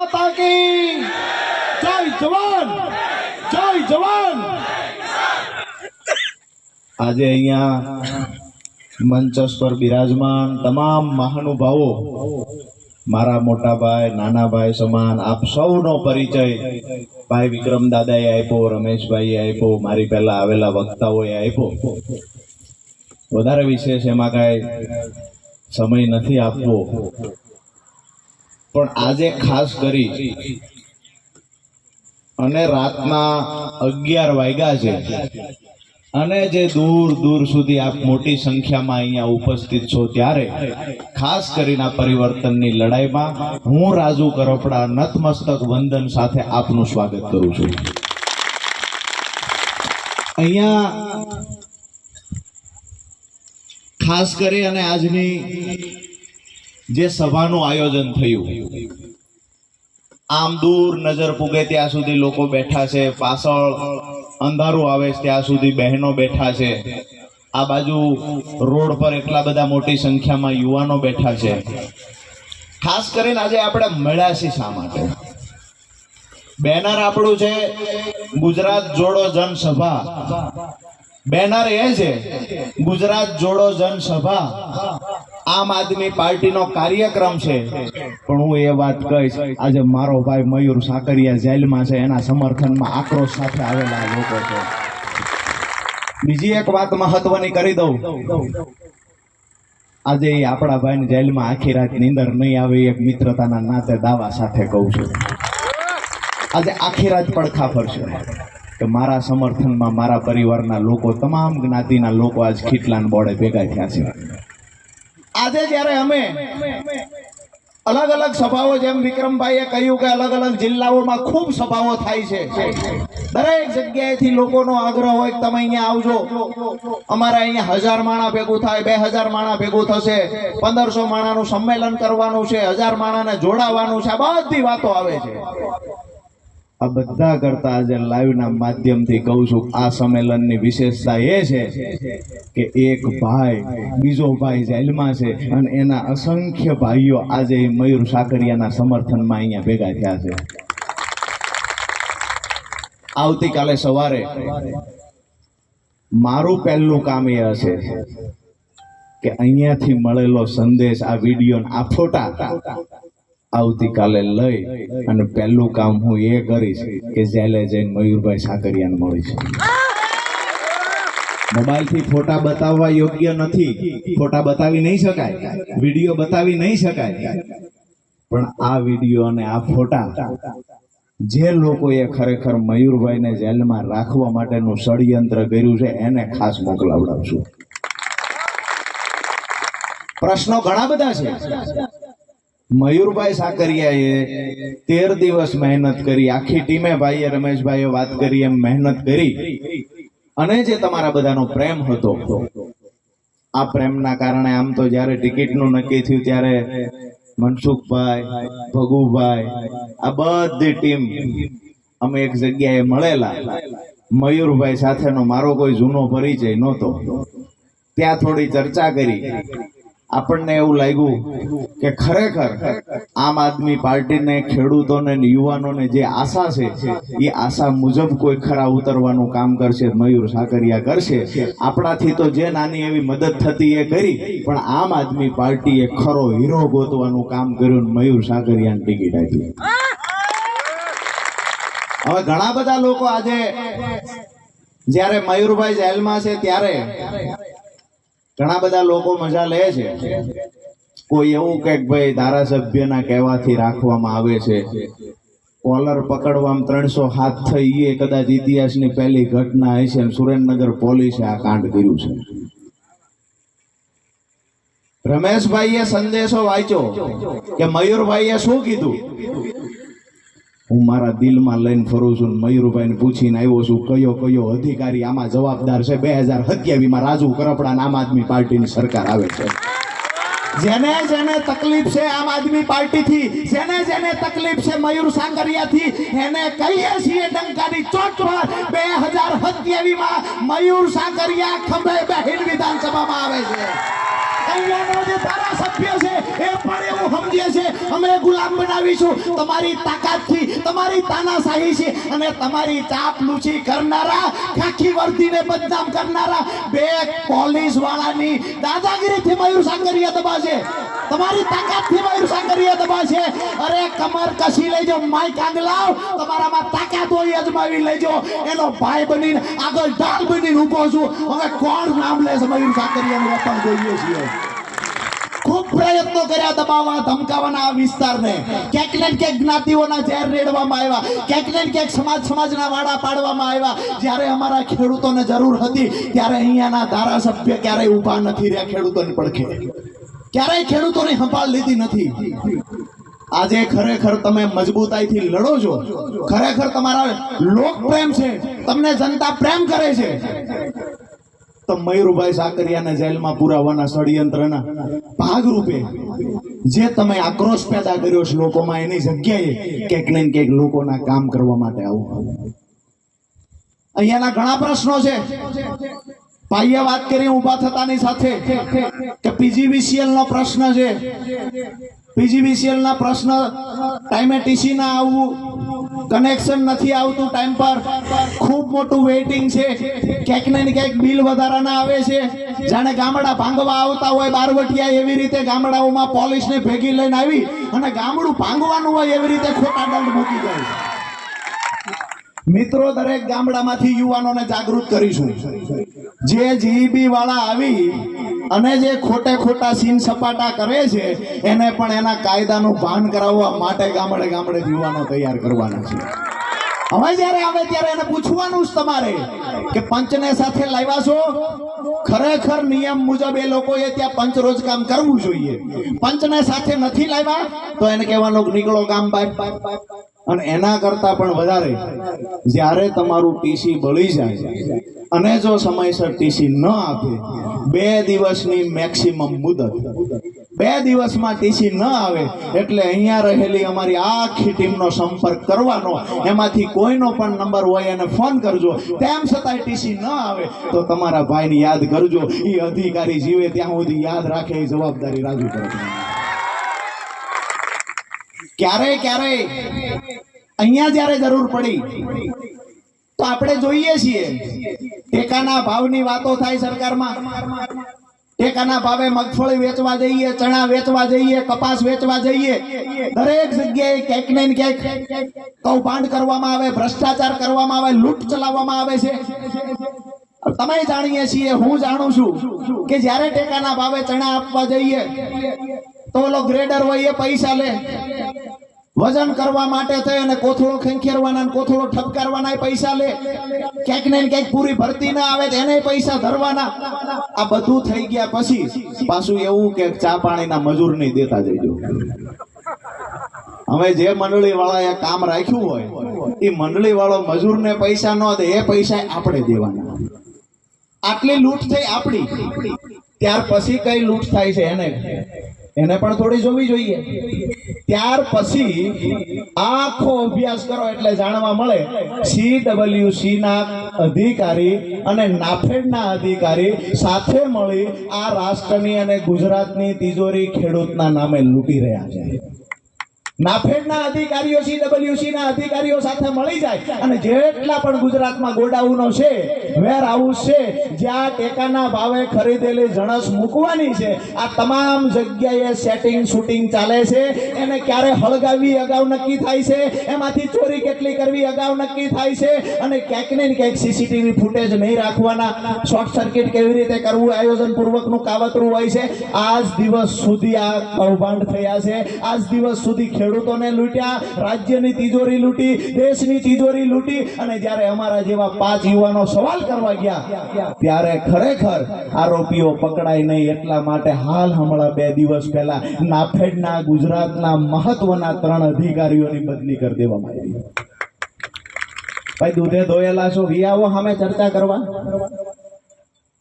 माता की जय जवान जय जवान। આજે અહીંયા મંચસ પર બિરાજમાન તમામ મહાનુભાવો, મારા મોટા ભાઈ નાના ભાઈ સમાન આપ સૌનો પરિચય ભાઈ વિક્રમ દાદાએ આપ્યો, રમેશભાઈએ આપ્યો, મારી પહેલા આવેલા વક્તાઓએ આપ્યો। વધારે વિશેષ એમાં કાંઈ સમય નથી આપવો, પણ આજે ખાસ કરી અને રાતના 11 વાગ્યા છે અને જે દૂર દૂર સુધી આપ મોટી સંખ્યામાં અહીંયા ઉપસ્થિત છો, ત્યારે ખાસ કરીને આ પરિવર્તનની લડાઈમાં હું રાજુ કરપડા નતમસ્તક વંદન સાથે આપનું સ્વાગત કરું છું। અહીંયા ખાસ કરી અને આજની જે સભાનું આયોજન થયું, આમ દૂર નજર પૂગે ત્યાં સુધી લોકો બેઠા છે, પાછળ અંધારું આવે ત્યાં સુધી બહેનો બેઠા છે, આ બાજુ રોડ પર એટલા બધા મોટી સંખ્યામાં યુવાનો બેઠા છે। ખાસ કરીને આજે આપણે મળ્યા છીએ શા માટે? બેનર આપણું છે ગુજરાત જોડો જનસભા, બેનર એ છે ગુજરાત જોડો જનસભા, આમ આદમી પાર્ટીનો કાર્યક્રમ છે। પણ હું એ વાત કહીશ, આજે મારો ભાઈ મયુર સાકરિયા જેલમાં છે, એના સમર્થનમાં આક્રોશ સાથે આવેલા લોકો છે। બીજી એક વાત મહત્વની કરી દઉં, આજે આપણા ભાઈને જેલમાં આખી રાત નીંદર નહીં આવે, એક મિત્રતાના નાતે દાવા સાથે કહું છું, આજે આખી રાત પડખા ફરશે કે મારા સમર્થનમાં મારા પરિવારના લોકો, તમામ જ્ઞાતિના લોકો આજ ખીટલાન બોર્ડે ભેગા થયા છે। આજે જ્યારે અમે અલગ અલગ સભાઓ, જેમ વિક્રમભાઈએ કહ્યું કે અલગ અલગ જિલ્લાઓમાં ખૂબ સભાઓ થાય છે, દરેક જગ્યાએથી લોકોનો આગ્રહ હોય કે તમે અહીંયા આવજો, અમારે અહીંયા 1000 માણા ભેગું થાય, 2000 માણા ભેગું થશે, 1500 માણાનું સંમેલન કરવાનું છે, 1000 માણાને જોડાવાનું છે, આ બધી વાતો આવે છે। આ બધા કરતા આજે લાઈવના માધ્યમથી કહું છું, આ સંમેલનની વિશેષતા એ છે કે એક ભાઈ, બીજો ભાઈ જેલમાં છે અને એના અસંખ્ય ભાઈઓ આજે મયુર સાકરિયાના સમર્થનમાં અહીંયા ભેગા થયા છે। આવતીકાલે સવારે મારું પહેલું કામ એ હશે કે અહીંયાથી મળેલો સંદેશ, આ વિડીયો, આ ફોટા આવતીકાલે લઈ અને પહેલું કામ હું એ કરીશ કે જેલે જઈને મયુરભાઈ સાકરિયાને મળીશ। મોબાઈલથી ફોટા બતાવવા યોગ્ય નથી, ફોટા બતાવી નહીં શકાય, વિડીયો બતાવી નહીં શકાય, પણ આ વિડીયો અને આ ફોટા જે લોકોએ ખરેખર મયુરભાઈને જેલમાં રાખવા માટેનું ષડયંત્ર કર્યું છે એને ખાસ મોકલાવડાવશું। પ્રશ્નો ઘણા બધા છે। મયુરભાઈ સાકરિયાએ 13 દિવસ મહેનત કરી, આખી ટીમે, ભાઈએ રમેશભાઈએ વાત કરી એમ મહેનત કરી, અને જે તમારા બધાનો પ્રેમ હતો, આ પ્રેમના કારણે આમ તો જ્યારે ટિકિટનું નક્કી થયું ત્યારે મનસુખભાઈ, ભગુભાઈ, આ બધી ટીમ અમે એક જગ્યાએ મળેલા। મયુરભાઈ સાથેનો મારો કોઈ જૂનો પરિચય નહોતો, ત્યાં થોડી ચર્ચા કરી, આપણને એવું લાગ્યું કે ખરેખર આમ આદમી પાર્ટીને, ખેડૂતોને, યુવાનોને જે આશા છે એ આશા મુજબ કોઈ ખરા ઉતરવાનું કામ કરશે, મયુર સાકરિયા કરશે। આપણાથી તો જે નાની એવી મદદ થતી એ કરી, પણ આમ આદમી પાર્ટીએ ખરો હીરો ગોતવાનું કામ કર્યું, મયુર સાકરિયાને ટિકિટ આપી। હવે ઘણા બધા લોકો આજે જ્યારે મયુરભાઈ જેલમાં છે ત્યારે ઘણા બધા લોકો મજા લે છે, કોઈ એવું કે ભાઈ ધારાસભ્યના કહેવાથી રાખવામાં આવે છે, કોલર પકડવામાં 300 હાથ થઈ, એ કદાચ ઇતિહાસની પહેલી ઘટના હશે, સુરેન્દ્રનગર પોલીસે આ કાંડ કર્યું છે। રમેશભાઈએ સંદેશો વાંચ્યો કે મયુરભાઈએ શું કીધું, હું મારા દિલમાં લઈને ફરું છું, મયુરભાઈને પૂછીને આવ્યો છું કયો કયો અધિકારી આમાં જવાબદાર છે। 2027માં રાજુ કરપડા આમ આદમી પાર્ટીની સરકાર આવે છે। જેને જેને તકલીફ છે આમ આદમી પાર્ટીથી, જેને જેને તકલીફ છે મયુર સાકરિયાથી, એને કહીએ છીએ ડંકાની ચોટ પર 2027માં મયુર સાકરિયા ખંભે બેહીને વિધાનસભામાં આવે છે। અહીંયાનો જે ધારાસભ્ય છે એ પણ એવું સમજે છે અમે ગુલામ બનાવીશું તમારી તાકાતથી, તમારી તાનાશાહી છે અને તમારી ચાપલૂસી કરનારા, ખાખી વર્દીને બદનામ કરનારા બે પોલીસ વાળાની દાદાગીરીથી મયુર સાકરિયા દબાશે, તમારી તાકાતથી મયુર સાકરિયા દબાશે. અરે કમર કસી લેજો, માઈક આંગલાવ, તમારામાં તાકાત હોય અજમાવી લેજો. એનો ભાઈ બનીને આગળ ઢાલ બનીને ઊભો છું. હવે કોણ નામ લેશે મયુર સાકરિયાનું વતન જોઈએ છીએ. ખૂબ પ્રયત્નો કર્યા દબાવવા ધમકાવાના આ વિસ્તારને, ક્યાંક ને ક્યાંક જ્ઞાતિઓના ઝેર રેડવામાં આવ્યા, ક્યાંક ને ક્યાંક સમાજના વાડા પાડવામાં આવ્યા. જ્યારે અમારા ખેડૂતોને જરૂર હતી ત્યારે અહીંયાના ધારાસભ્ય ક્યારેય ઊભા નથી રહ્યા ખેડૂતોની પડખે, ક્યારેય ખેડૂતોની સંભાળ લીધી નથી. આજે ખરેખર તમે મજબૂતાઈથી લડો છો, ખરેખર તમારા લોક પ્રેમ છે, તમને જનતા પ્રેમ કરે છે, તો મયુરભાઈ સાકરિયાને જેલમાં પુરાવાના ષડયંત્રના ભાગરૂપે જે તમે આક્રોશ પેદા કર્યો છે લોકોમાં, એની જગ્યાએ ક્યાંક ને ક્યાંક લોકોના કામ કરવા માટે આવો. અહીંયાના ઘણા પ્રશ્નો છે. ભાઈએ વાત કરી ઊભા થતાની સાથે કે પીજીવીસીએલ નો પ્રશ્ન છે. પીજીવીસીએલ ના પ્રશ્ન ટાઈમે ટીસી ના આવવું, કનેક્શન નથી આવતું ટાઈમ પર, ખૂબ મોટું વેઇટિંગ છે, ક્યાંક ને ક્યાંક બિલ વધારાના આવે છે. જાણે ગામડા ભાંગવા આવતા હોય બારવટિયા, એવી રીતે ગામડાઓમાં પોલીસને ભેગી લઈને આવી અને ગામડું ભાંગવાનું હોય એવી રીતે ખોટા દંડ મૂકી જાય. મિત્રો, દરેક ગામડામાંથી યુવાનોને જાગૃત કરીશું. જે જીબી વાળા આવી અને જે ખોટે ખોટા સીન સપાટા કરે છે એને પણ એના કાયદાનું ભાન કરાવવા માટે ગામડે ગામડે યુવાનો તૈયાર કરવાના છે. હવે જ્યારે આવે ત્યારે એને પૂછવાનું જ તમારે કે પંચને સાથે લાવ્યા છો, ખરેખર નિયમ મુજબ એ લોકોએ ત્યાં પંચ રોજ કામ કરવું જોઈએ. પંચને સાથે નથી લાવ્યા તો એને કહેવાનું નીકળો ગામ બહાર. અને એના કરતા પણ વધારે જ્યારે તમારું ટીસી બળી જાય અને જો સમયસર ટીસી ન આપે, 2 દિવસની મેક્સિમમ મુદત, 2 દિવસમાં ટીસી ન આવે એટલે અહીંયા રહેલી અમારી આખી ટીમનો સંપર્ક કરવાનો, એમાંથી કોઈનો પણ નંબર હોય એને ફોન કરજો. તેમ છતાંય ટીસી ન આવે તો તમારા ભાઈને યાદ કરજો. એ અધિકારી જીવે ત્યાં સુધી યાદ રાખે એ જવાબદારી રાજુ કરે. ક્યારે અહીંયા જ્યારે જરૂર પડી તો આપણે જોઈએ છીએ ટેકાના ભાવની વાતો થાય સરકારમાં. ટેકાના ભાવે મગફળી વેચવા જઈએ, ચણા વેચવા જઈએ, કપાસ વેચવા જઈએ, દરેક જગ્યાએ ક્યાંક ને ક્યાંક કૌભાંડ કરવામાં આવે, ભ્રષ્ટાચાર કરવામાં આવે, લૂંટ ચલાવવામાં આવે છે. તમે જાણીએ છીએ, હું જાણું છું કે જ્યારે ટેકાના ભાવે ચણા આપવા જઈએ તો ઓલો ગ્રેડર હોય એ પૈસા લે, વજન કરવા માટે થઈ અને કોથળો ખેંખેરવાના, કોથળો ઠપકારવાના પૈસા લે, ક્યાંક ને ક્યાંક પૂરી ભરતી ના આવે તો એને પૈસા ધરવાના. આ બધું થઈ ગયા પછી પાછું એવું કે ચા પાણીના મજૂર નહીં દેતા જઈજો. હવે જે મંડળી વાળાએ કામ રાખ્યું હોય એ મંડળી વાળો મજૂરને પૈસા ન દે, એ પૈસા આપણે દેવાના. આટલી લૂંટ થઈ આપણી, ત્યાર પછી કઈ લૂંટ થાય છે એને પણ થોડી જોવી જોઈએ. ત્યાર પછી આખો અભ્યાસ કરો એટલે જાણવા મળે CWC ના અધિકારી અને નાફેડના અધિકારી સાથે મળી આ રાષ્ટ્રની અને ગુજરાતની તિજોરી ખેડૂતના નામે લૂંટી રહ્યા છે. નાફેડના અધિકારીઓ CWC ના અધિકારીઓ સાથે મળી જાય અને જેટલા પણ ગુજરાતમાં ગોડાઉનો છે, વેર હાઉસ છે, જ્યાં ટેકાના ભાવે ખરીદેલી જણસ મૂકવાની છે, આ તમામ જગ્યાએ સેટિંગ શૂટિંગ ચાલે છે. એને ક્યારે હળગાવી અગાઉ નક્કી થાય છે, એમાંથી ચોરી કેટલી કરવી અગાઉ નક્કી થાય છે. અને ક્યાંક ને ક્યાંક સીસીટીવી ફૂટેજ નહીં રાખવાના, શોર્ટ સર્કિટ કેવી રીતે કરવું આયોજન પૂર્વકનું કાવતરું હોય છે. આજ દિવસ સુધી આ કૌભાંડ થયા છે. આજ દિવસ સુધી ખેડૂતોને લૂંટ્યા, રાજ્યની તિજોરી લૂંટી, દેશની તિજોરી લૂંટી. અને જ્યારે અમારા જેવા 5 યુવાનો સવાલ કરવા ગયા ત્યારે ખરેખર આરોપીઓ પકડાય નહીં. એટલા માટે હાલ હમણાં 2 દિવસ પહેલા નાફેડના ગુજરાતના મહત્વના 3 અધિકારીઓની બદલી કરી દેવામાં આવી. ભાઈ દૂધે ધોયેલા છો, આવો સામે ચર્ચા કરવા.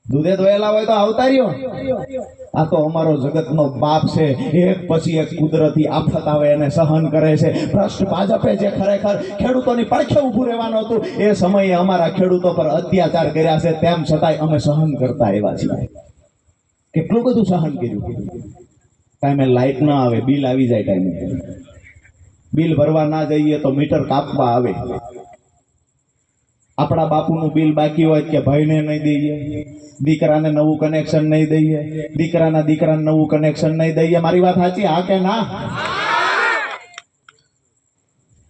દૂધે ધોયેલા હોય તો આવતા રહ્યો. આ તો અમારો જગતનો બાપ છે, એક પછી એક કુદરતી આફત આવે એને સહન કરે છે. ભ્રષ્ટ ભાજપે જે ખરેખર ખેડૂતોની પડખે ઊભું રહેવાનું હતું એ સમયે અમારા ખેડૂતો પર અત્યાચાર કર્યા છે, તેમ છતાંય અમે સહન કરતા એવા છીએ. કેટલું બધું સહન કર્યું. ટાઈમે લાઇટ ના આવે, બિલ આવી જાય, ટાઈમે બિલ ભરવા ના જઈએ તો મીટર કાપવા આવે. આપણા બાપુનું બિલ બાકી હોય કે ભાઈને નહીં દઈએ, દીકરાને નવું કનેક્શન નહીં દઈએ, દીકરાના દીકરાને નવું કનેક્શન નહીં દઈએ. મારી વાત સાચી? હા કે ના?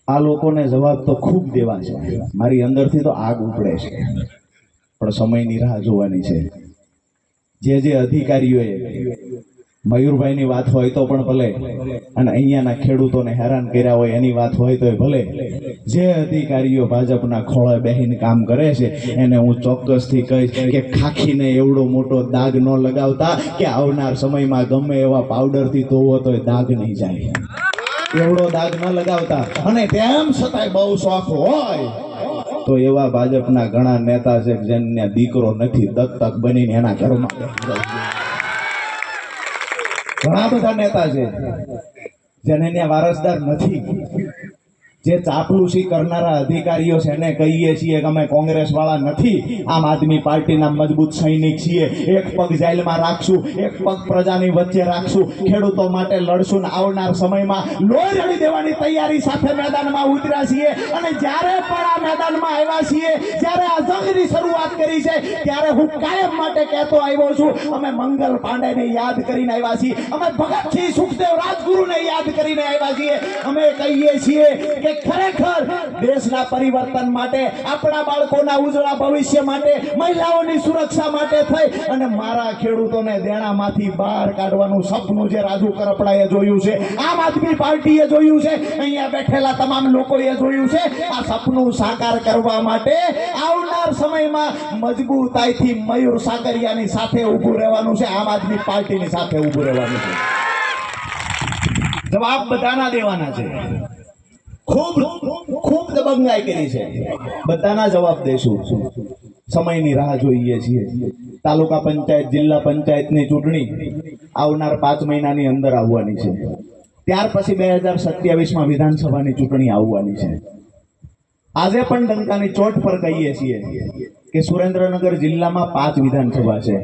આ લોકોને જવાબ તો ખૂબ દેવા છે. મારી અંદરથી તો આગ ઉપડે છે, પણ સમયની રાહ જોવાની છે. જે અધિકારીઓએ મયુરભાઈની વાત હોય તો પણ ભલે, અને અહીંયાના ખેડૂતોને હેરાન કર્યા હોય એની વાત હોય તો ભલે, જે અધિકારીઓ ભાજપના ખોળે બેહીને કામ કરે છે એને હું ચોક્કસથી કહીશ કે ખાખીને એવડો મોટો દાગ ન લગાવતા કે આવનાર સમયમાં ગમે એવા પાવડરથી ધોવો તો દાગ નહીં જાય. એવડો દાગ ન લગાવતા. અને તેમ છતાંય બહુ શોખ હોય તો એવા ભાજપના ઘણા નેતા છે જેમને દીકરો નથી, દત્તક બનીને એના ઘરમાં ઘણા બધા નેતા છે જેને ત્યાં વારસદાર નથી. જે ચાપલુસી કરનારા અધિકારીઓ છે એને કહીએ છીએ કે અમે કોંગ્રેસ વાળા નથી, આમ આદમી પાર્ટીના મજબૂત સૈનિક છીએ. એક પગ જેલમાં રાખશું, એક પગ પ્રજાની વચ્ચે રાખશું, ખેડૂતો માટે લડશું. આવનાર સમયમાં લોહી રેડી દેવાની તૈયારી સાથે મેદાનમાં ઉતર્યા છીએ. અને જ્યારે પણ આ મેદાનમાં આવ્યા છીએ, જ્યારે આ જંગની શરૂઆત કરી છે, ત્યારે હું કાયમ માટે કહેતો આવ્યો છું, અમે મંગલ પાંડેને યાદ કરીને આવ્યા છીએ, અમે ભગતસિંહ સુખદેવ રાજગુરુને યાદ કરીને આવ્યા છીએ. અમે કહીએ છીએ કે ખરેખર દેશના પરિવર્તન માટે, આપણા બાળકોના ઉજળા ભવિષ્ય માટે, મહિલાઓની સુરક્ષા માટે થઈ અને મારા ખેડૂતોને દેણામાંથી બહાર કાઢવાનું સપનું જે રાજુ કરપડાએ જોયું છે, આમ આદમી પાર્ટીએ જોયું છે, અહીંયા બેઠેલા તમામ લોકોએ જોયું છે, આ સપનું સાકાર કરવા માટે આવનાર સમયમાં મજબૂતાઈથી મયુર સાકરિયાની સાથે ઊભું રહેવાનું છે, આમ આદમી પાર્ટીની સાથે ઊભું રહેવાનું છે. જવાબ બધાના દેવાના છે. ખૂબ દબંગાઈ કરી છે, બધાના જવાબ દેશું. સમયની રાહ જોઈએ છીએ. તાલુકા પંચાયત, જિલ્લા પંચાયતની ચૂંટણી આવનાર 5 મહિનાની અંદર આવવાની છે. ત્યાર પછી 2027માં વિધાનસભાની ચૂંટણી આવવાની છે. આજે પણ ડંકાની ચોટ પર કહીએ છીએ કે સુરેન્દ્રનગર જિલ્લામાં 5 વિધાનસભા છે.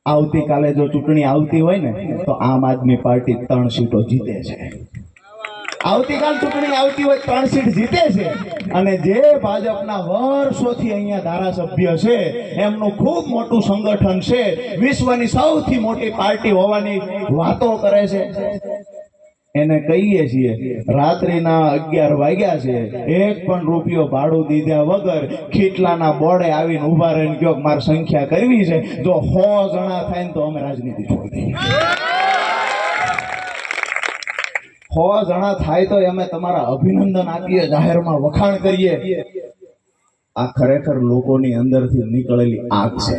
આવતીકાલે જો ચૂંટણી આવતી હોય ને તો આમ આદમી પાર્ટી 3 સીટો જીતે છે. આવતીકાલ ચૂંટણી આવતી હોય 3 સીટ જીતે છે. અને જે ભાજપના વર્ષોથી અહીંયા ધારાસભ્ય છે એમનું ખૂબ મોટું સંગઠન છે, વિશ્વની સૌથી મોટી પાર્ટી હોવાની વાતો કરે છે. એને કહીએ છીએ રાત્રિના 11 વાગ્યા છે, 1 પણ રૂપિયો ભાડું દીધા વગર ખીટલાના બોર્ડે આવીને ઉભા રહીને કહો મારે સંખ્યા કરવી છે, જો 100 જણા થાય ને તો અમે રાજનીતિ છોડી દઈએ. 100 જણા થાય તો અમે તમારા અભિનંદન આપીએ, જાહેરમાં વખાણ કરીએ. આ ખરેખર લોકોની અંદરથી નીકળેલી આગ છે.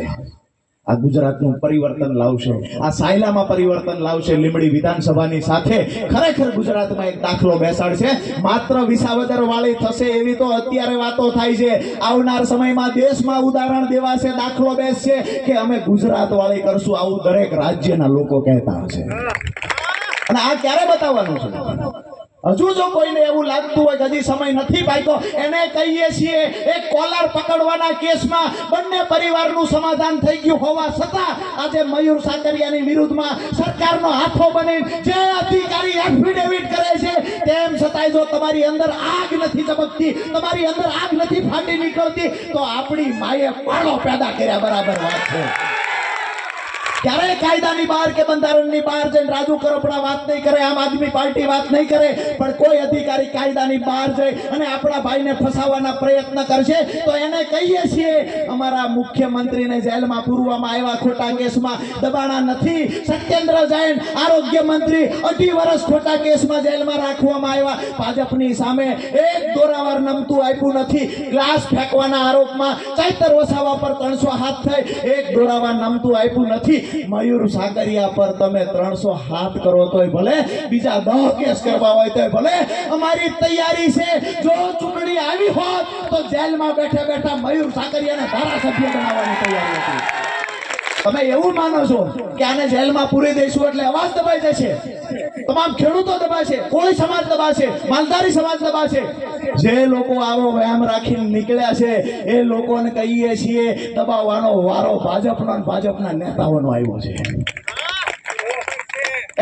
આ ગુજરાતનું પરિવર્તન લાવશે, આ સાયલામાં પરિવર્તન લાવશે. લીંબડી વિધાનસભાની સાથે ખરેખર ગુજરાતમાં એક દાખલો બેસાડશે. માત્ર વિસાવદર વાળી થશે એવી તો અત્યારે વાતો થાય છે. આવનાર સમયમાં દેશમાં ઉદાહરણ દેવાશે, દાખલો બેસશે કે અમે ગુજરાત વાળી કરશું, આવું દરેક રાજ્યના લોકો કહેતા હશે. અને આ ક્યારે બતાવવાનું છે? હજુ જો કોઈને એવું લાગતું હોય કે હજી સમય નથી પાક્યો, એને કહીએ છીએ એક કોલર પકડવાના કેસમાં બંને પરિવારનું સમાધાન થઈ ગયું હોવા છતાં આજે મયુર સાકરિયાની વિરુદ્ધમાં સરકારનો હાથો બની જે અધિકારી એફિડેવિટ કરે છે, તેમ છતાંય જો તમારી અંદર આગ નથી ચમકતી, તમારી અંદર આગ નથી ફાટી નીકળતી, તો આપણી માએ પાળો પેદા કર્યા બરાબર વાત છે. ક્યારે કાયદાની બહાર કે બંધારણની બહાર જઈને રાજુ કરપડા વાત નહીં કરે, આમ આદમી પાર્ટી વાત નહીં કરે, પણ કોઈ અધિકારી કાયદાની બહાર જઈ અને આપણા ભાઈને ફસાવવાના પ્રયત્ન કરશે તો એને કહીએ છીએ અમારા મુખ્યમંત્રીને જેલમાં પૂરવામાં આવ્યા ખોટા કેસમાં, દબાણા નથી. સત્યેન્દ્ર જૈન આરોગ્ય મંત્રી 2.5 વર્ષ ખોટા કેસમાં જેલમાં રાખવામાં આવ્યા. ભાજપની સામે એક દોરાવાર નમતું આપ્યું નથી. ગ્લાસ ફેંકવાના આરોપમાં ચૈતર વસાવા પર 300 હાથ થઈ, એક દોરાવાર નમતું આપ્યું નથી. મયુર સાકરિયા પર તમે 300 હાથ કરો તોય ભલે, બીજા 10 કેસ કરવા હોય તોય ભલે, અમારી તૈયારી છે. જો ચૂંટણી આવી હોત તો જેલમાં બેઠા બેઠા મયુર સાકરિયાને ધારાસભ્ય બનાવવાની તૈયારી હતી. તમે એવું માનો છો કે આને જેલમાં પૂરી દઈશું એટલે અવાજ દબાઈ જશે? તમામ ખેડૂતો દબાશે, કોળી સમાજ દબાશે, માલધારી સમાજ દબાશે. જે લોકો આવો વ્યાયામ રાખીને નીકળ્યા છે એ લોકોને કહીએ છીએ દબાવવાનો વારો ભાજપનો અને ભાજપના નેતાઓનો આવ્યો છે.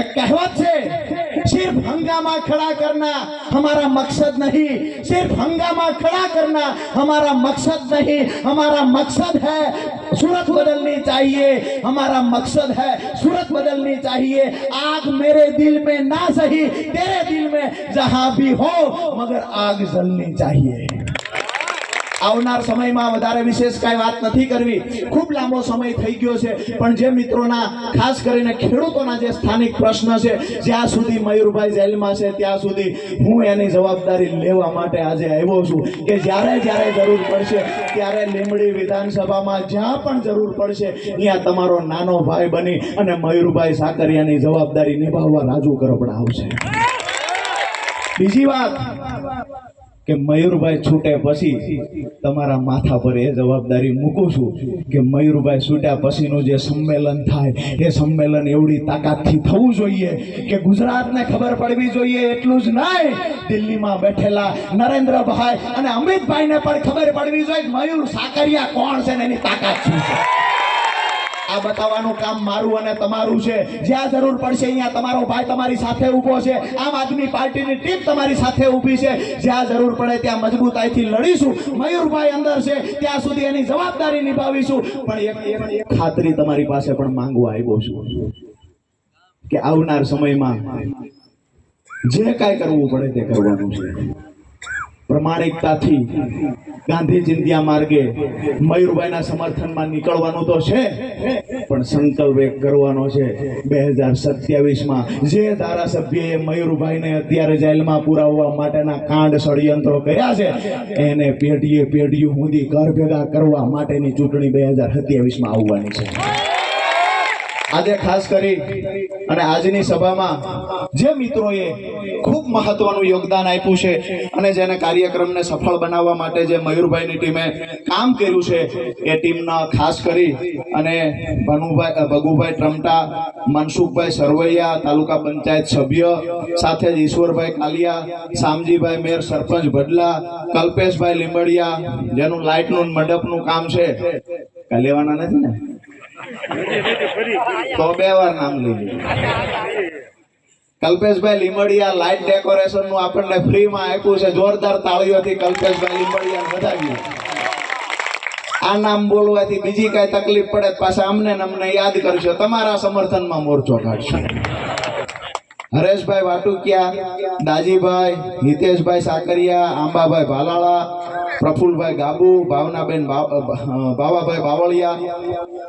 एक कहवत है, सिर्फ हंगामा खड़ा करना हमारा मकसद नहीं, सिर्फ हंगामा खड़ा करना हमारा मकसद नहीं. हमारा मकसद है सूरत बदलनी चाहिए, हमारा मकसद है सूरत बदलनी चाहिए. आग मेरे दिल में ना सही तेरे दिल में जहां भी हो मगर आग जलनी चाहिए. આવનાર સમયમાં વધારે વિશેષ કાંઈ વાત નથી કરવી, ખૂબ લાંબો સમય થઈ ગયો છે. પણ જે મિત્રોના ખાસ કરીને ખેડૂતોના જે સ્થાનિક પ્રશ્ન છે, જ્યાં સુધી મયુરભાઈ જેલમાં છે ત્યાં સુધી હું એની જવાબદારી લેવા માટે આજે આવ્યો છું કે જ્યારે જ્યારે જરૂર પડશે ત્યારે લીંબડી વિધાનસભામાં જ્યાં પણ જરૂર પડશે ત્યાં તમારો નાનો ભાઈ બની અને મયુરભાઈ સાકરિયાની જવાબદારી નિભાવવા રાજુ કરપડા આવશે. બીજી વાત કે મયુરભાઈ છૂટે પછી તમારા માથા પર એ જવાબદારી મૂકું છું કે મયુરભાઈ છૂટ્યા પછીનું જે સંમેલન થાય એ સંમેલન એવડી તાકાતથી થવું જોઈએ કે ગુજરાતને ખબર પડવી જોઈએ. એટલું જ નહીં, દિલ્હીમાં બેઠેલા નરેન્દ્રભાઈ અને અમિતભાઈને પણ ખબર પડવી જોઈએ મયુર સાકરિયા કોણ છે ને એની તાકાત શું છે. આ બતાવવાનું કામ મારું અને તમારું છે. જ્યાં જરૂર પડશે અહીંયા તમારો ભાઈ તમારી સાથે ઊભો છે, આમ આદમી પાર્ટીની ટીમ તમારી સાથે ઊભી છે. જ્યાં જરૂર પડે ત્યાં મજબૂતાઈથી લડીશું. મયુરભાઈ અંદર છે ત્યાં સુધી એની જવાબદારી નિભાવીશું. પણ એક ખાતરી તમારી પાસે પણ માંગવા આવ્યો છું કે આવનાર સમયમાં જે કાંઈ કરવું પડે તે કરવાનું છે. પ્રમાણિકતાથી ગાંધી ચિંધ્યા માર્ગે મયુરભાઈના સમર્થનમાં નીકળવાનું તો છે, પણ સંકલ્પ એક કરવાનો છે 2027માં જે ધારાસભ્યએ મયુરભાઈને અત્યારે જેલમાં પુરાવવા માટેના કાંડ ષડયંત્રો કર્યા છે એને પેઢીએ સુધી ઘર ભેગા કરવા માટેની ચૂંટણી 2027માં આવવાની છે. આજે ખાસ કરી અને આજની સભામાં જે મિત્રોએ ખૂબ મહત્વનું યોગદાન આપ્યું છે અને જેને કાર્યક્રમને સફળ બનાવવા માટે જે મયુરભાઈની ટીમે કામ કર્યું છે એ ટીમના ખાસ કરી અને ભગુભાઈ ટ્રમટા, મનસુખભાઈ સરવૈયા તાલુકા પંચાયત સભ્ય, સાથે જ ઈશ્વરભાઈ કાલિયા, શામજીભાઈ મેર સરપંચ ભડલા, કલ્પેશભાઈ લીંબડિયા જેનું લાઇટનું મંડપનું કામ છે. કાંઈ લેવાના નથી ને તો 2 વાર નામ લઈ લે. કલ્પેશભાઈ લીંબડિયા લાઇટ ડેકોરેશન નું આપણને ફ્રીમાં આપ્યું છે. જોરદાર તાળીઓથી કલ્પેશભાઈ લીંબડિયા વધાવીએ. આ નામ બોલવાથી બીજી કઈ તકલીફ પડે પાછા અમને યાદ કરશો, તમારા સમર્થનમાં મોરચો કાઢશો. હરેશભાઈ વાટુકિયા, દાજીભાઈ, હિતેશભાઈ સાકરિયા, આંબાભાઈ ભાલાળા, પ્રફુલભાઈ ગાબુ, ભાવનાબેન બાવાભાઈ બાવળિયા,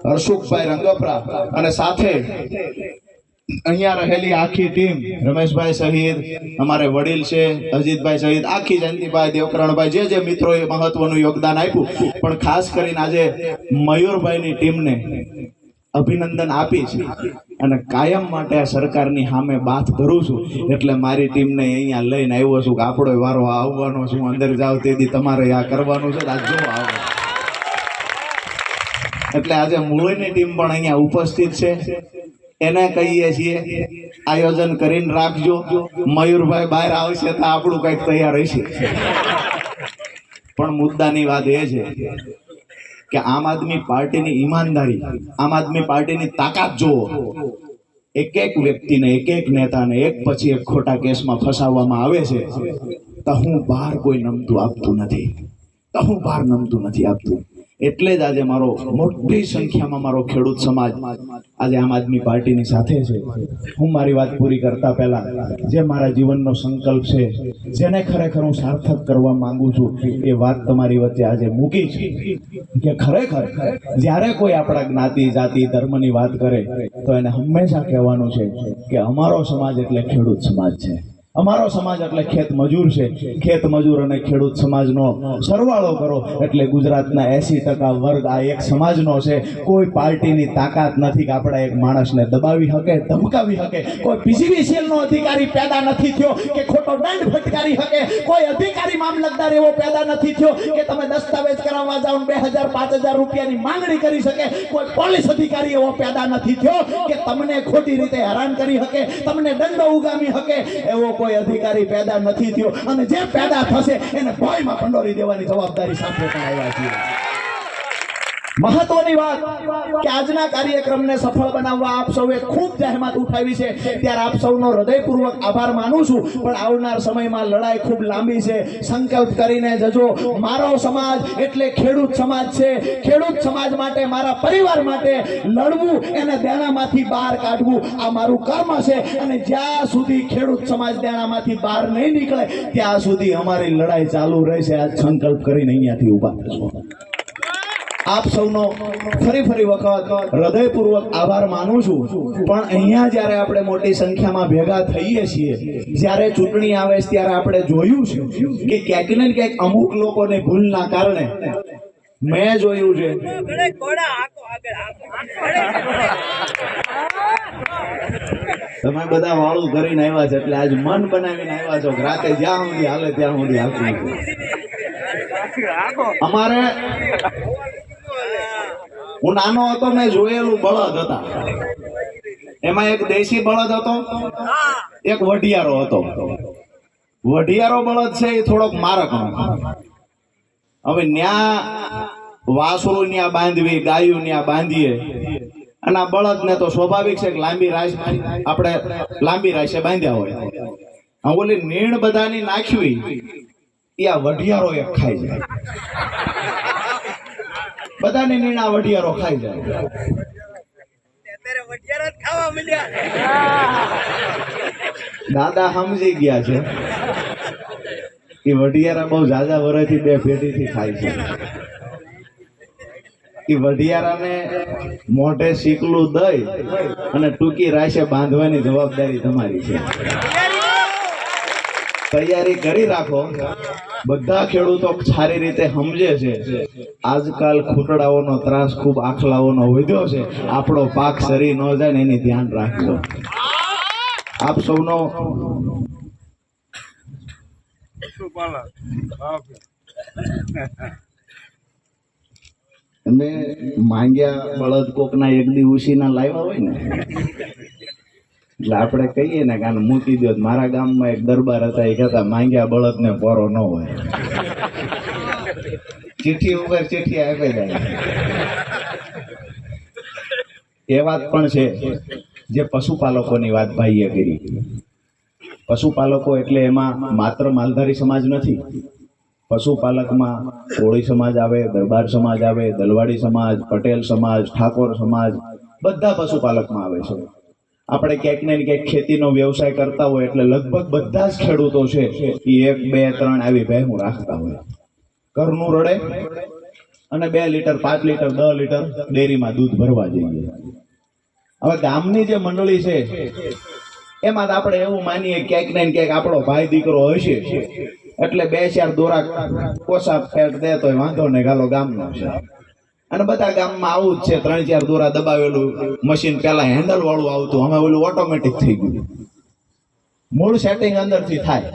હર્ષુખભાઈ રંગપરા અને સાથે અહીંયા રહેલી આખી ટીમ, રમેશભાઈ સહિત અમારે વડીલ છે, અજીતભાઈ સહિત આખી જયંતિભાઈ, દેવકરણભાઈ, જે મિત્રોએ મહત્વનું યોગદાન આપ્યું. પણ ખાસ કરીને આજે મયુરભાઈની ટીમને અભિનંદન આપી છે અને કાયમ માટે આ સરકારની સામે બાથ ભરું છું. એટલે મારી ટીમને અહીંયા લઈને આવ્યો છું કે આપણો વારો આવવાનો છું. અંદર જાવ તેથી તમારે આ કરવાનું છે. આજ જો આવો એટલે આજે મૂળની ટીમ પણ અહીંયા ઉપસ્થિત છે. એને કહીએ છીએ આયોજન કરીને રાખજો. મયુરભાઈ બહાર આવશે તો આપણું કંઈક તૈયાર હશે. પણ મુદ્દાની વાત એ છે કે આમ આદમી પાર્ટીની ઈમાનદારી, આમ આદમી પાર્ટીની તાકાત જુઓ. એક વ્યક્તિને, એક નેતાને એક પછી એક ખોટા કેસમાં ફસાવવામાં આવે છે તો હું બહાર કોઈ નમતું આપતું નથી. એટલે જ આજે મારો મોટી સંખ્યામાં મારો ખેડૂત સમાજ આજે આમ આદમી પાર્ટીની સાથે છે. હું મારી વાત પૂરી કરતા પહેલા જે મારા જીવનનો સંકલ્પ છે, જેને ખરેખર હું સાર્થક કરવા માંગુ છું, એ વાત તમારી વચ્ચે આજે મૂકી છે કે ખરેખર જ્યારે કોઈ આપણા જ્ઞાતિ, જાતિ, ધર્મની વાત કરે તો એને હંમેશા કહેવાનું છે કે અમારો સમાજ એટલે ખેડૂત સમાજ છે. અમારો સમાજ એટલે ખેત મજૂર છે. ખેત મજૂર અને ખેડૂત સમાજનો સરવાળો કરો એટલે ગુજરાતના 80% વર્ગ આ એક સમાજનો છે. કોઈ પાર્ટીની તાકાત નથી કે આપણે એક માણસને દબાવી શકે, ધમકાવી શકે. કોઈ પીજીવીસીએલનો અધિકારી પેદા નથી થયો કે ખોટો દંડ ફટકારી શકે. કોઈ અધિકારી મામલતદાર એવો પેદા નથી થયો કે તમે દસ્તાવેજ કરાવવા જાઓ 2000 5000 રૂપિયાની માંગણી કરી શકે. કોઈ પોલીસ અધિકારી એવો પેદા નથી થયો કે તમને ખોટી રીતે હેરાન કરી શકે, તમને દંડો ઉગામી શકે. એવો કોઈ અધિકારી પેદા નથી થયો, અને જે પેદા થશે એને ભયમાં કંડોરી દેવાની જવાબદારી સાથે પણ આવ્યા છીએ. મહત્વની વાત કે આજના કાર્યક્રમને સફળ બનાવવા આપ સૌએ ખૂબ જહેમત ઉઠાવી છે, ત્યારે આપ સૌનો હૃદયપૂર્વક આભાર માનું છું. પણ આવનાર સમયમાં લડાઈ ખૂબ લાંબી છે. સંકલ્પ કરીને જજો. મારો સમાજ એટલે ખેડૂત સમાજ છે. ખેડૂત સમાજ માટે, મારા પરિવાર માટે લડવું, એને દેણામાંથી બહાર કાઢવું આ મારું કર્મ છે. અને જ્યાં સુધી ખેડૂત સમાજ દેણામાંથી બહાર નહીં નીકળે ત્યાં સુધી અમારી લડાઈ ચાલુ રહેશે. આ સંકલ્પ કરીને અહીંયાથી ઊભા થશો. આપ સૌનો ફરી વખત હૃદયપૂર્વક આભાર માનું છું. પણ અહીંયા જ્યારે આપણે મોટી સંખ્યામાં ભેગા થઈએ છીએ, જ્યારે ચૂંટણી આવે છે ત્યારે આપણે જોયું છે કે ક્યાંક ને ક્યાંક અમુક લોકોની ભૂલના કારણે મેં જોયું છે તમે બધા વાળું કરીને આવ્યા છે એટલે આજ મન બનાવીને આવ્યા છો. રાતે જ્યાં સુધી હાલે ત્યાં સુધી હાલતું. અમારે હું નાનો હતો મેં જોયેલું બળદ હતા. એમાં એક દેશી બળદ હતો, એક વઢિયારો હતો. વઢિયારો બળદ છે એ થોડોક મારકનો. હવે ન્યા વાસરું ન્યા બાંધવી, ગાયું ન્યા બાંધીએ, અને આ બળદને તો સ્વાભાવિક છે કે લાંબી રાશ આપણે લાંબી રાશે બાંધ્યા હોય. ઓલી નીણ બધાની નાખવી એ આ વઢિયારો એક ખાઈ જાય. બધાની નીણા વઢિયારો ખાઈ જાય. દાદા સમજી ગયા છે એ વઢિયારા બહુ ઝાઝા વર્ષથી 2 પેઢીથી ખાય છે. એ વઢિયારાને મોઢે શીકલું દઈ અને ટૂંકી રાશે બાંધવાની જવાબદારી તમારી છે. તૈયારી કરી રાખો. બધા ખેડૂતો સારી રીતે સમજે છે આજકાલ ખૂટડાઓનો ત્રાસ ખૂબ આખલાઓનો વધ્યો છે. આપણો પાક સરી ન જાય ને એની ધ્યાન રાખજો. આપ સૌનો અમે માંગ્યા બળદ કોકના એક દિવસીના લાવ્યા હોય ને એટલે આપણે કહીએ ને કે મૂકી દો. મારા ગામમાં એક દરબાર હતા, એ કહેતા માંગ્યા બળદ ને પોરો ન હોય. ચિઠ્ઠી ઉપર ચિઠ્ઠી આપી જાય. એ વાત પણ છે જે પશુપાલકોની વાત ભાઈએ કરી. પશુપાલકો એટલે એમાં માત્ર માલધારી સમાજ નથી. પશુપાલકમાં કોળી સમાજ આવે, દરબાર સમાજ આવે, દલવાડી સમાજ, પટેલ સમાજ, ઠાકોર સમાજ, બધા પશુપાલકમાં આવે છે. આપણે ક્યાંક ને ક્યાંક ખેતીનો વ્યવસાય કરતા હોય એટલે લગભગ બધા જ ખેડૂતો છે એ 1 2 3 આવી ભેંસું રાખતા હોય. ઘરનું રડે અને 2 લીટર 5 લીટર 10 લીટર ડેરીમાં દૂધ ભરવા જઈએ. હવે ગામની જે મંડળી છે એમાં આપણે એવું માનીએ ક્યાંક ને ક્યાંક આપણો ભાઈ દીકરો હશે એટલે 2-4 દોરા કોસા ફેટ દે તો વાંધો નહીં, ગાલો ગામનો છે. અને બધા ગામમાં આવું જ છે. 3-4 દોરા દબાવેલું મશીન, પેલા હેન્ડલ વાળું આવતું, હવે ઓલું ઓટોમેટિક થઈ ગયું. મૂળ સેટિંગ અંદરથી થાય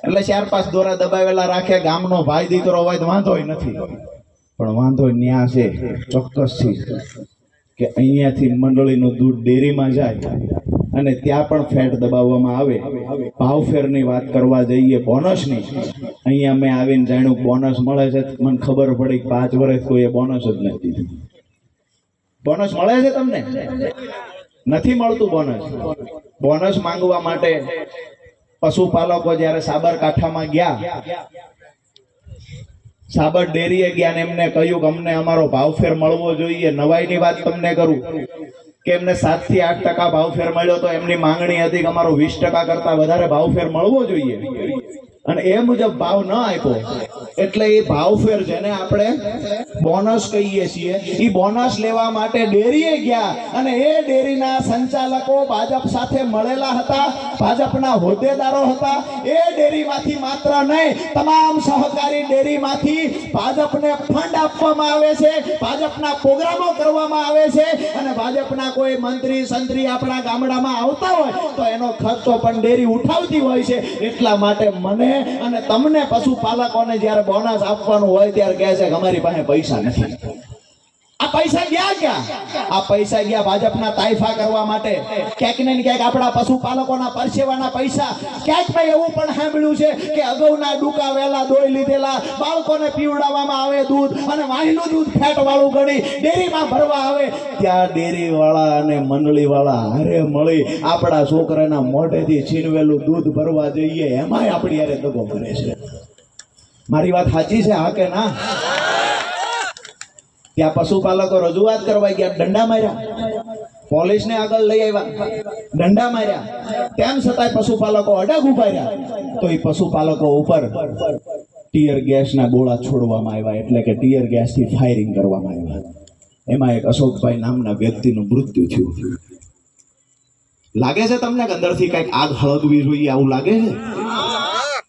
એટલે 4-5 દોરા દબાવેલા રાખે. ગામનો ભાઈ દીકરો હોય તો વાંધોય નથી. પણ વાંધો ન્યા છે ચોક્કસથી કે અહીંયાથી મંડળીનું દૂધ ડેરીમાં જાય અને ત્યાં પણ ફેટ દબાવવામાં આવે. ભાવફેરની વાત કરવા જઈએ બોનસની, અહીંયા મેં આવીને જાણ્યું બોનસ મળે છે. મને ખબર પડી 5 વર્ષ કોઈએ બોનસ જ નથી દીધું. બોનસ મળે છે તમને? નથી મળતું બોનસ. બોનસ માંગવા માટે પશુપાલકો જ્યારે સાબરકાંઠામાં ગયા, સાબર ડેરીએ ગયા ને એમને કહ્યું કે અમને અમારો ભાવફેર મળવો જોઈએ. નવાઈની વાત તમને કરું કે એમને 7 થી 8% ભાવફેર મળ્યો તો એમની માંગણી હતી કે અમારો 20% કરતા વધારે ભાવફેર મળવો જોઈએ. અને એ મુજબ ભાવ ન આપ્યો એટલે એ ભાવફેર જેને આપણે બોનસ કહીએ છીએ, એ બોનસ લેવા માટે ડેરીએ ગયા અને એ ડેરીના સંચાલકો ભાજપ સાથે મળેલા હતા, ભાજપના હોદ્દેદારો હતા. એ ડેરીમાંથી માત્ર નહીં, તમામ સહકારી ડેરીમાંથી ભાજપને ફંડ આપવામાં આવે છે, ભાજપના પ્રોગ્રામો કરવામાં આવે છે અને ભાજપના કોઈ મંત્રી સંત્રી આપણા ગામડામાં આવતા હોય તો એનો ખર્ચો પણ ડેરી ઉઠાવતી હોય છે. એટલા માટે મને અને તમને પશુપાલકોને જ્યારે બોનસ આપવાનું હોય ત્યારે કહે છે કે અમારી પાસે પૈસા નથી. આ પૈસા ગયા ક્યાં? આ પૈસા ગયા ભાજપના તાઇફા કરવા માટે. ક્યાંક ને ક્યાંક આપણા પશુપાલકોના પરસેવાના પૈસા. ક્યાંક મેં એવું પણ સાંભળ્યું છે કે અગાઉના ડૂકા વેલા દોઈ લીધેલા, બાળકોને પીવડાવવામાં આવે દૂધ અને વાહીનું દૂધ ફેટ વાળું ગણી ડેરીમાં ભરવા આવે, ત્યાં ડેરી વાળા અને મંડળી વાળા હારે મળી આપણા છોકરાના મોઢેથી છીનવેલું દૂધ ભરવા જઈએ, એમાંય આપણી હારે દગો કરે છે. મારી વાત સાચી છે હા કે ના? ત્યાં પશુપાલકો રજૂઆત કરવા ગયા, દંડા માર્યા, પોલીસને આગળ લઈ આવ્યા, દંડા માર્યા, તેમ છતાંય પશુપાલકો અડગ ઉભા રહ્યા. તો એ પશુપાલકો ઉપર ટીયર ગેસના ગોળા છોડવામાં આવ્યા, એટલે કે ટીયર ગેસથી ફાયરિંગ કરવામાં આવ્યા. એમાં એક અશોકભાઈ નામના વ્યક્તિનું મૃત્યુ થયું. લાગે છે તમને કે અંદરથી કઈક આગ હળગવી જોઈએ આવું લાગે છે?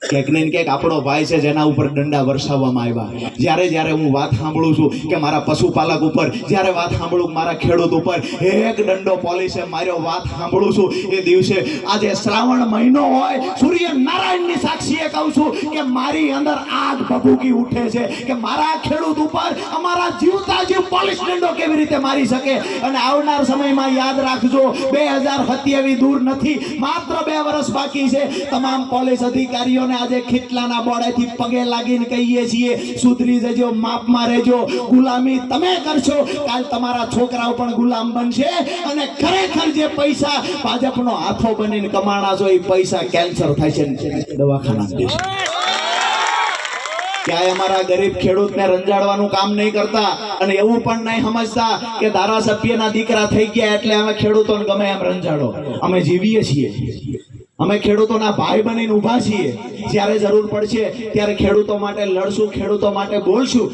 ક્યાંક ને ક્યાંક આપણો ભાઈ છે જેના ઉપર દંડા વરસાવવામાં આવ્યા. જ્યારે હું વાત સાંભળું છું કે મારા પશુપાલક ઉપર, જ્યારે વાત સાંભળું મારા ખેડૂત ઉપર એક દંડો પોલીસે માર્યો, વાત સાંભળું છું એ દિવસે, આજે શ્રાવણ મહિનો હોય, સૂર્યનારાયણની સાક્ષીએ કહું છું કે મારી અંદર આગ ભભૂકી ઉઠે છે કે મારા ખેડૂત ઉપર અમારા જીવતા જીવ પોલીસ દંડો કેવી રીતે મારી શકે. અને આવનાર સમયમાં યાદ રાખજો, 2027 દૂર નથી, માત્ર 2 વર્ષ બાકી છે. તમામ પોલીસ અધિકારીઓને આજે ખીટલાના બોડેથી પગે લાગીને કહીએ છીએ, સુધરી જજો, માપમાં રહેજો. ગુલામી તમે કરશો, કાલ તમારા છોકરાઓ પણ ગુલામ બનશે અને ખરેખર જે પૈસા ભાજપનો હાથો બનીને કમાણા છો એ પૈસા કેન્સર થાય છે, દવાખાના દેશે. ક્યાંય અમારા ગરીબ ખેડૂતને રંજાડવાનું કામ નહીં કરતા અને એવું પણ નહીં સમજતા કે ધારાસભ્યના દીકરા થઈ ગયા એટલે અમે ખેડૂતોને ગમે એમ રંજાડો. અમે જીવીએ છીએ, અમે ખેડૂતોના ભાઈ બનીને ઊભા છીએ. જ્યારે જરૂર પડશે ત્યારે ખેડૂતો માટે લડશું, ખેડૂતો માટે બોલશું.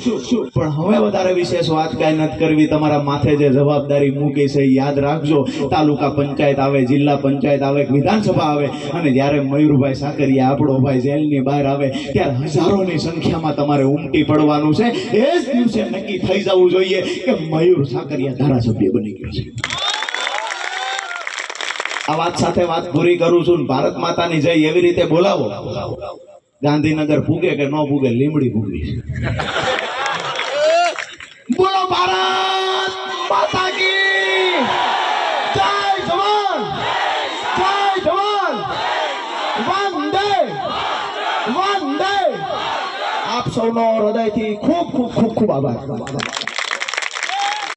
પણ હવે વધારે વિશેષ વાત કાંઈ નથી કરવી. તમારા માથે જે જવાબદારી મૂકી છે યાદ રાખજો. તાલુકા પંચાયત આવે, જિલ્લા પંચાયત આવે, વિધાનસભા આવે અને જ્યારે મયુરભાઈ સાકરિયા આપણો ભાઈ જેલની બહાર આવે ત્યારે હજારોની સંખ્યામાં તમારે ઉમટી પડવાનું છે. એ જ દિવસે નક્કી થઈ જવું જોઈએ કે મયુર સાકરિયા ધારાસભ્ય બની ગયો છે. આ વાત સાથે વાત પૂરી કરું છું. ભારત માતાની જય એવી રીતે બોલાવો, ગાંધીનગર ભૂગે કે ન ભૂગે, લીમડી ભૂગી. બોલો ભારત માતા કી જય. જવાન જય જવાન, વંદે વંદે. આપ સૌનો હૃદયથી ખૂબ ખૂબ ખૂબ ખૂબ આભાર.